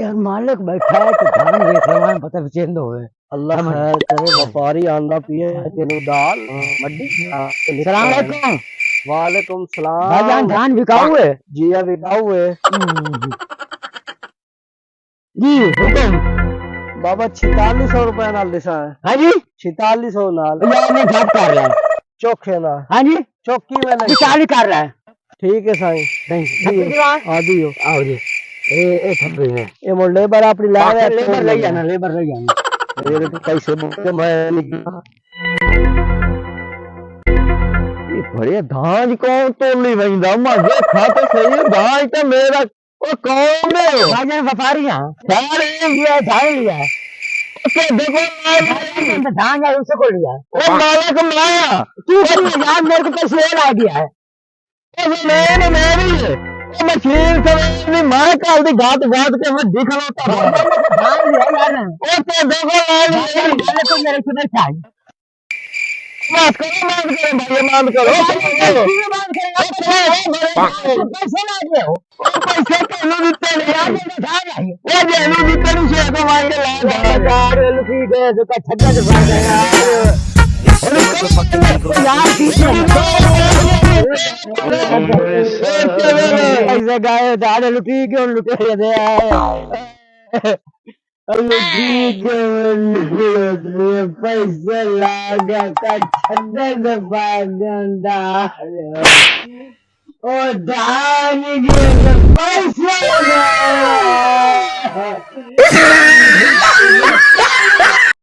यार मालिक बैठा है तो ध्यान देख रहा है पता चेंद होवे अल्लाह खैर करे व्यापारी आंदा पिए तेनु दाल मड्डी सलाम अलैकुम वालेकुम भाईजान सलाम धान बिकाऊ है जिया बिकाऊ है जी हुक्म बाबा 4600 रुपए नाल दिसा है हाँ जी 4600 नाल यार मैं बात कर रहा है चोखे ना हाँ जी चौकी में नहीं चाली कर रहा है ठीक है साईं नहीं आदि हो आओ जी ए थप्पे है ये मोर लेबर अपनी ला रहा है लेबर ले जाना मेरे तो कैसे बोलते मैं नहीं ये बड़े धान कौन तोली वंदा मजे खाते सही धान तो मेरा ओ कौन है भाईजान व्यापारी हैं सारे ये धान लिया है ओके देखो धान है उसे को लिया ओ मालिक माया तू यार मेरे को पैसे और आ गया है ओ मैं भी है ओ मशीन से नहीं मैं कल दी गात के मैं दिख रहा था धान लिया यार ओ तो देखो यार मैंने तो मेरे से चाहिए माफ करो माफ करो पैसे ना दे हो पैसे कहने देते नहीं यार ये धान है वो जेलू देते नहीं से तो मांग के ला यार लुकी गए तो का छक्का से भाग गया यार ऐसे गाय दादा लुटी क्यों लुटे दे आए पैसे लागा का छक्का से भाग गया ओ दान के पैसे